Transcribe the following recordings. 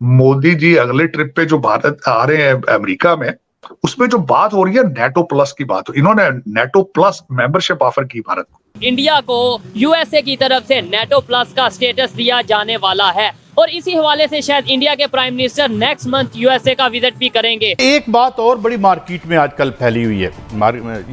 मोदी जी अगले ट्रिप पे जो भारत आ रहे हैं अमेरिका में, उसमें जो बात हो रही है नेटो प्लस की बात हो, इन्होंने नेटो प्लस मेंबरशिप ऑफर की भारत को। इंडिया को यूएसए की तरफ से नेटो प्लस का स्टेटस दिया जाने वाला है और इसी हवाले से शायद इंडिया के prime minister next month USA का विजिट भी करेंगे। एक बात और बड़ी मार्केट में आजकल फैली हुई है,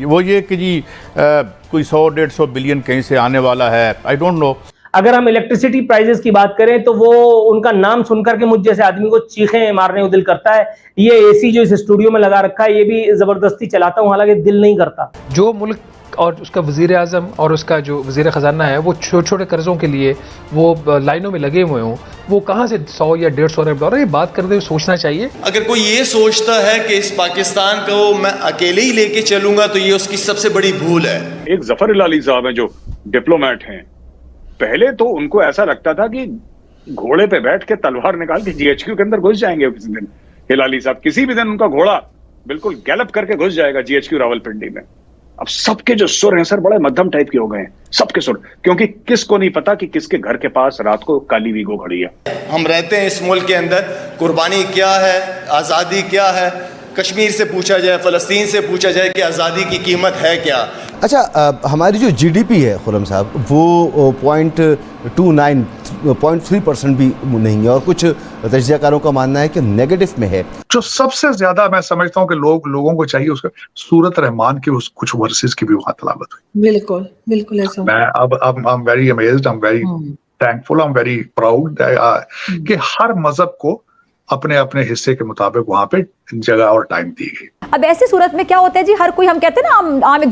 वो ये कि जी कोई 100-150 बिलियन कहीं से आने वाला है, आई डोंट नो। अगर हम इलेक्ट्रिसिटी प्राइसेस की बात करें तो वो उनका नाम सुनकर के मुझ जैसे आदमी को चीखें मारने को दिल करता है। ये एसी जो इस स्टूडियो में लगा रखा है ये भी जबरदस्ती चलाता हूं, हालांकि दिल नहीं करता। जो मुल्क और उसका वज़ीर आज़म और उसका जो वज़ीर ख़जाना है वो छोटे छोटे कर्ज़ों के लिए वो लाइनों में लगे हुए हों, वो कहाँ से 100 या 150 अरब डॉलर, ये बात करते हुए सोचना चाहिए। अगर कोई ये सोचता है कि इस पाकिस्तान को मैं अकेले ही लेके चलूंगा तो ये उसकी सबसे बड़ी भूल है। एक जफर इलाली साहब हैं जो डिप्लोमेट हैं, पहले तो उनको ऐसा लगता था कि घोड़े पे बैठ के तलवार निकाल के जीएचक्यू के अंदर घुस जाएंगे किसी दिन। इलाली साहब किसी भी दिन उनका घोड़ा बिल्कुल गैलप करके घुस जाएगा जीएचक्यू रावलपिंडी में। अब सबके जो सुर हैं सर बड़े मध्यम टाइप के हो गए हैं, सबके सुर, क्योंकि किसको नहीं पता कि किसके घर के पास रात को काली वीगो खड़ी है। हम रहते हैं इस मुल्क के अंदर, कुर्बानी क्या है, आज़ादी क्या है, कश्मीर से पूछा जाए, फ़लस्तीन से पूछा जाए कि आज़ादी की कीमत है क्या। अच्छा, हमारी जो जीडीपी है खुर्रम साहब वो 0.3% भी नहीं है और कुछ तजज़ियाकारों का मानना है कि नेगेटिव में है। जो सबसे ज्यादा मैं समझता हूँ कि लोगों को चाहिए उसका सूरत रहमान के उस कुछ वर्सेस की भी वहां तलावत हुई। बिल्कुल बिल्कुल ऐसा। मैं अब I am very amazed, I am very thankful, I am very proud कि हर मजहब को अपने अपने हिस्से के मुताबिक वहां पे जगह और टाइम दी गई। अब ऐसी सूरत में क्या होता है जी, हर कोई, हम कहते हैं ना, आम एक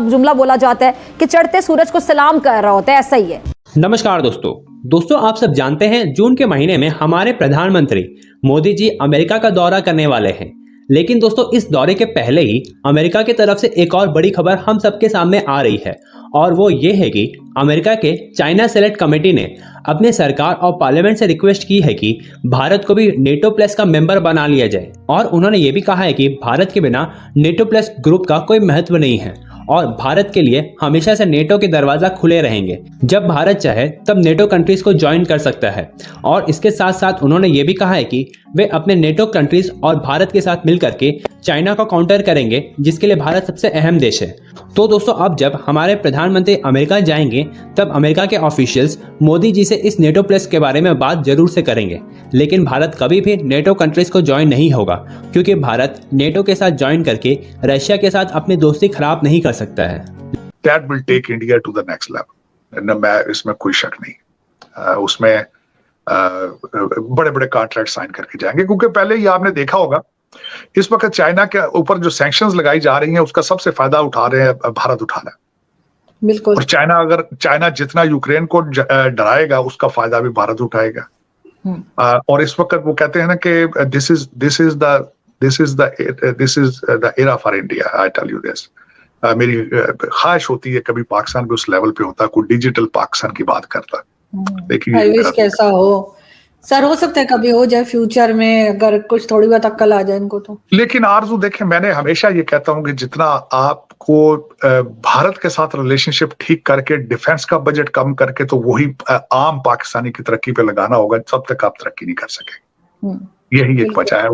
जुमला बोला जाता है कि चढ़ते सूरज को सलाम कर रहा होता है, ऐसा ही है। नमस्कार दोस्तों, आप सब जानते हैं जून के महीने में हमारे प्रधानमंत्री मोदी जी अमेरिका का दौरा करने वाले हैं। लेकिन दोस्तों, इस दौरे के पहले ही अमेरिका की तरफ से एक और बड़ी खबर हम सबके सामने आ रही है और वो ये है कि अमेरिका के चाइना सेलेक्ट कमेटी ने अपने सरकार और पार्लियामेंट से रिक्वेस्ट की है कि भारत को भी नेटो प्लस का मेंबर बना लिया जाए। और उन्होंने ये भी कहा है कि भारत के बिना नेटो प्लस ग्रुप का कोई महत्व नहीं है और भारत के लिए हमेशा से नेटो के दरवाजा खुले रहेंगे। जब भारत चाहे तब नेटो कंट्रीज को ज्वाइन कर सकता है। और इसके साथ साथ उन्होंने ये भी कहा है कि वे अपने नेटो कंट्रीज और भारत के साथ मिलकर के चाइना को काउंटर करेंगे, जिसके लिए भारत सबसे अहम देश है। तो दोस्तों, अब जब हमारे प्रधानमंत्री अमेरिका जाएंगे तब अमेरिका के ऑफिशियल्स मोदी जी से इस नेटो प्लस के बारे में बात जरूर से करेंगे। लेकिन भारत कभी भी नेटो कंट्रीज को ज्वाइन नहीं होगा, क्योंकि भारत नेटो के साथ ज्वाइन करके रशिया के साथ अपनी दोस्ती खराब नहीं कर सकता है। That will take India to the next level। मैं इसमें कोई शक नहीं, उसमें बड़े बड़े कॉन्ट्रैक्ट साइन करके जाएंगे, क्योंकि पहले ही आपने देखा होगा इस वक्त चाइना के ऊपर जो सैंक्शंस लगाई जा रही हैं उसका सबसे फायदा उठा रहे हैं, भारत उठा रहा है। बिल्कुल। और चाइना जितना यूक्रेन को डराएगा उसका फायदा भी भारत उठाएगा। और इस वक्त वो कहते हैं ना कि this is the era for India. I tell you this, मेरी ख्वाहिश होती है कभी पाकिस्तान भी उस लेवल पे होता, कोई डिजिटल पाकिस्तान की बात करता। देखिए कैसा हो सर, हो सकता है कभी हो जाए फ्यूचर में, अगर कुछ थोड़ी बहुत अक्ल आ जाए इनको तो। लेकिन आरजू देखें, मैंने हमेशा ये कहता हूं कि जितना आपको भारत के साथ रिलेशनशिप ठीक करके डिफेंस का बजट कम करके तो वही आम पाकिस्तानी की तरक्की पे लगाना होगा, तब तक आप तरक्की नहीं कर सके। यही एक वजह है।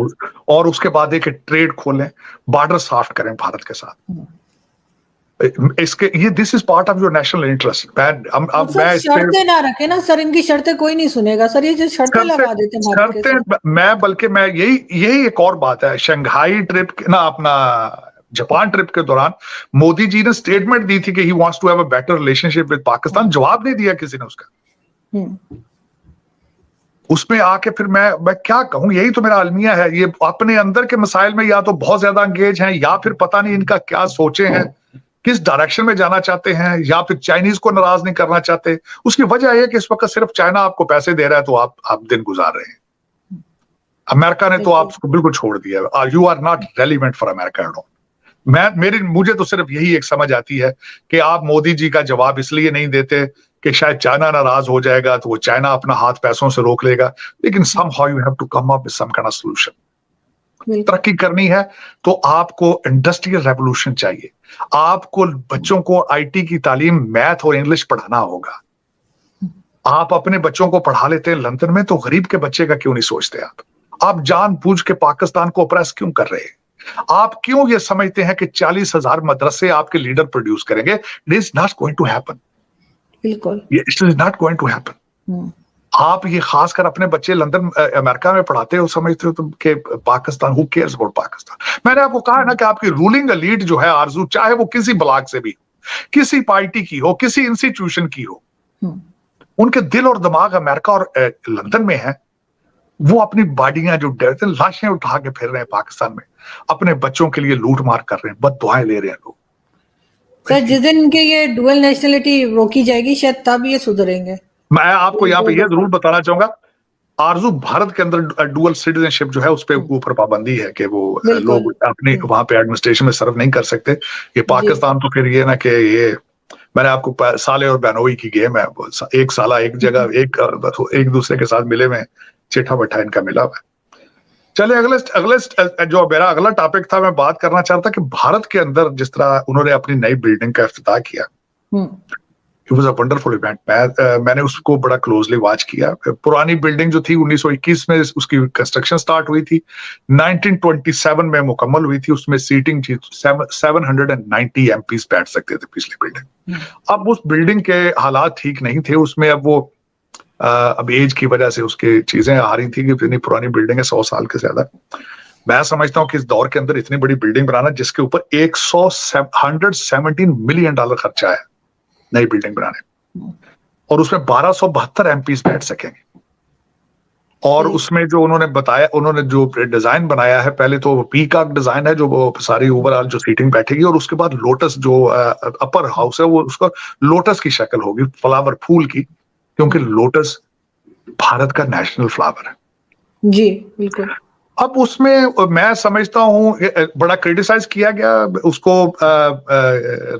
और उसके बाद एक ट्रेड खोलें, बॉर्डर सॉफ्ट करें भारत के साथ। इसके ये this is part of your national interest. अब मैं शर्तें ना रखे ना सर, इनकी शर्तें कोई नहीं सुनेगा सर, ये जो शर्तें लगा देते हैं शर्तें बल्कि मैं यही एक और बात है। शंघाई ट्रिप ना, अपना जापान ट्रिप के दौरान मोदी जी ने स्टेटमेंट दी थी कि he wants to have a better relationship with Pakistan. जवाब नहीं दिया किसी ने उसका। उसमें आके फिर मैं क्या कहूं, यही तो मेरा अलमिया है। ये अपने अंदर के मसाइल में या तो बहुत ज्यादा एंगेज हैं या फिर पता नहीं इनका क्या सोचे हैं, किस डायरेक्शन में जाना चाहते हैं, या फिर चाइनीज को नाराज नहीं करना चाहते। उसकी वजह यह है कि इस वक्त सिर्फ चाइना आपको पैसे दे रहा है तो आप दिन गुजार रहे हैं। अमेरिका ने तो आपको बिल्कुल छोड़ दिया। You are not relevant for America. मुझे तो सिर्फ यही एक समझ आती है कि आप मोदी जी का जवाब इसलिए नहीं देते कि शायद चाइना नाराज हो जाएगा तो वो चाइना अपना हाथ पैसों से रोक लेगा। लेकिन somehow you have to come up with some kind of solution। तरक्की करनी है तो आपको इंडस्ट्रियल रेवोल्यूशन चाहिए। आपको बच्चों को आईटी की तालीम, मैथ और इंग्लिश पढ़ाना होगा। आप अपने बच्चों को पढ़ा लेते हैं लंदन में, तो गरीब के बच्चे का क्यों नहीं सोचते आप? आप जानबूझ के पाकिस्तान को ऑप्रेस क्यों कर रहे हैं? आप क्यों ये समझते हैं कि 40,000 मदरसे आपके लीडर प्रोड्यूस करेंगे? It is not going to happen. बिल्कुल, it is not going to happen. आप ये खासकर अपने बच्चे लंदन अमेरिका में पढ़ाते हो, समझते हो तुम कि Pakistan, who cares about Pakistan? मैंने आपको कहा है ना कि आपकी रूलिंग एलीट जो है आरजू, चाहे वो किसी ब्लॉक से भी हो, किसी पार्टी की हो, किसी इंस्टीट्यूशन की हो, उनके दिल और दिमाग अमेरिका और लंदन में है। वो अपनी बॉडियां जो डरते, लाशें उठा के फिर रहे हैं पाकिस्तान में, अपने बच्चों के लिए लूट मार कर रहे हैं, बद दुआएं ले रहे हैं लोग। सर जिस दिन इनके ये डुअल नेशनलिटी रोकी जाएगी शायद तब ये सुधरेंगे। मैं आपको यहाँ पे ये जरूर बताना चाहूंगा, आरजू भारत के अंदर डुअल सिटीजनशिप जो है उस पे ऊपर पाबंदी है कि वो लोग अपनी वहां पे एडमिनिस्ट्रेशन में सर्व नहीं कर सकते। ये पाकिस्तान तो फिर ये ना कि ये मैंने आपको साले और बहनोई की गेम है, एक साला एक जगह एक दूसरे के साथ मिले में चिट्ठा बैठा इनका मिला हुआ। चले अगले जो मेरा अगला टॉपिक था, मैं बात करना चाहता कि भारत के अंदर जिस तरह उन्होंने अपनी नई बिल्डिंग का इफ्तिताह किया, it was a wonderful event. मैंने उसको बड़ा क्लोजली वॉच किया। पुरानी बिल्डिंग जो थी 1921 में उसकी कंस्ट्रक्शन स्टार्ट हुई थी, 1927 में मुकम्मल हुई थी। उसमें सीटिंग 790 एमपीज बैठ सकते थे पिछली बिल्डिंग। अब उस बिल्डिंग के हालात ठीक नहीं थे उसमें। अब वो अब एज की वजह से उसकी चीजें आ रही थी कि इतनी पुरानी बिल्डिंग है, 100 साल के ज्यादा। मैं समझता हूँ कि इस दौर के अंदर इतनी बड़ी बिल्डिंग बनाना जिसके ऊपर 117 मिलियन डॉलर खर्चा है नई बिल्डिंग बनाने, और उसमें 1272 एमपीज बैठ सकेंगे। और उसमें जो उन्होंने बताया, उन्होंने जो डिजाइन बनाया है, पहले तो पीकॉक डिजाइन है जो वो सारी ओवरऑल जो सीटिंग बैठेगी, और उसके बाद लोटस जो अपर हाउस है वो उसका लोटस की शक्ल होगी, फ्लावर फूल की, क्योंकि लोटस भारत का नेशनल फ्लावर है। जी बिल्कुल। अब उसमें मैं समझता हूँ बड़ा क्रिटिसाइज किया गया उसको।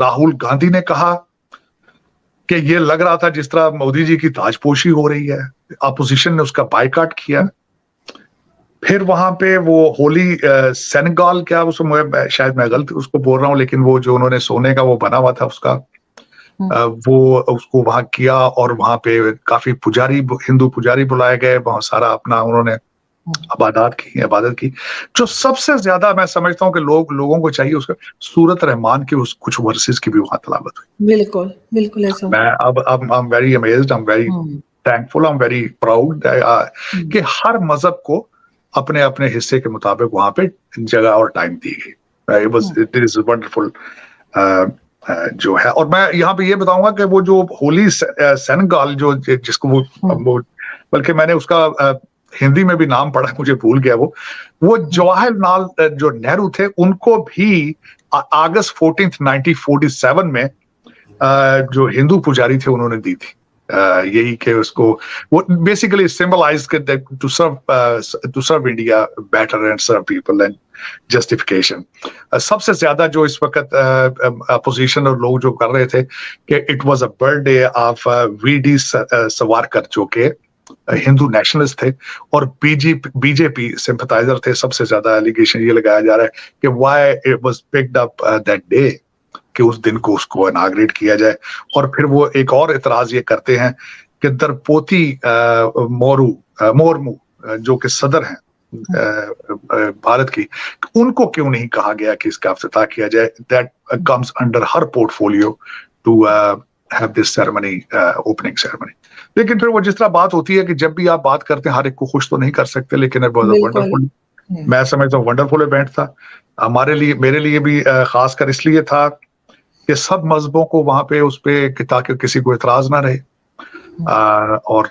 राहुल गांधी ने कहा कि ये लग रहा था जिस तरह मोदी जी की ताजपोशी हो रही है। अपोजिशन ने उसका बायकॉट किया। फिर वहां पे वो होली सेनेगल, क्या उसको शायद मैं गलत उसको बोल रहा हूँ, लेकिन वो जो उन्होंने सोने का वो बना हुआ था उसका, वो उसको वहां किया, और वहां पे काफी पुजारी, हिंदू पुजारी बुलाए गए, बहुत सारा अपना उन्होंने इबादत की। जो सबसे ज्यादा मैं समझता हूँ कि लोगों को चाहिए उसका सूरत रहमान की कुछ वर्सेस की भी वहां तलावत हुई। बिल्कुल बिल्कुल ऐसा। मैं अब I am very amazed, I am very thankful, I am very proud कि हर मजहब को अपने अपने हिस्से के मुताबिक वहां पे जगह और टाइम दी गई। इट इज वंडरफुल जो है। और मैं यहाँ पे ये बताऊंगा कि वो जो होली सेनेगल जो जिसको वो बल्कि मैंने उसका हिंदी में भी नाम पढ़ा, मुझे भूल गया वो जवाहरलाल जो नेहरू थे, उनको भी अगस्त 14 1947 में जो हिंदू पुजारी थे उन्होंने दी थी। यही कि उसको वो basically symbolize to serve India better and serve people and justification. सबसे ज्यादा जो इस वक्त अपोजिशन और लोग जो कर रहे थे कि it was a birthday of VD. Savarkar जो के हिंदू नेशनलिस्ट थे और बीजेपी सिंपथाइजर थे। सबसे ज्यादा एलिगेशन ये लगाया जा रहा है कि why it was picked up that day, कि उस दिन को उसको इनाग्रेट किया जाए। और फिर वो एक और इतराज ये करते हैं कि द्रौपदी मुर्मू जो कि सदर हैं भारत की, उनको क्यों नहीं कहा गया कि इसका इफ्तिताह किया जाए। That comes under her portfolio to have this ceremony, opening ceremony. लेकिन फिर वो जिस तरह बात होती है कि जब भी आप बात करते हैं हर एक को खुश तो नहीं कर सकते, लेकिन वंडरफुल, मैं समझता हूँ वंडरफुल इवेंट था हमारे लिए, मेरे लिए भी खासकर इसलिए था कि सब मजहबों को वहां पे उस पे ताकि किसी को इतराज ना रहे, और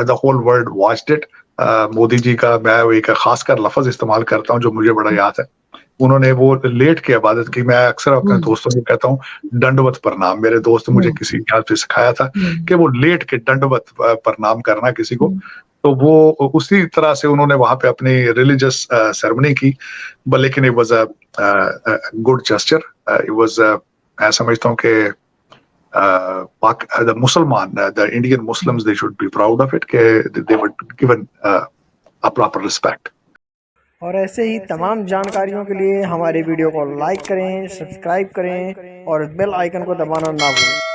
the whole world watched it. Modi ji का मैं एक खासकर लफ्ज इस्तेमाल करता हूँ जो मुझे बड़ा याद है, उन्होंने वो लेट के इबादत की। मैं अक्सर अपने दोस्तों को कहता हूँ दंडवत प्रणाम। मेरे दोस्त ने मुझे किसी याद से सिखाया था कि वो लेट के दंडवत प्रणाम करना किसी को, तो वो उसी तरह से उन्होंने वहां पे अपनी रिलीजियस सेरेमनी की। लेकिन it was a good gesture. It was, मैं समझता हूँ कि द मुसलमान, the Indian Muslims, they should be proud of it कि they were given a proper respect. और ऐसे ही तमाम जानकारियों के लिए हमारे वीडियो को लाइक करें, सब्सक्राइब करें और बेल आइकन को दबाना ना भूलें।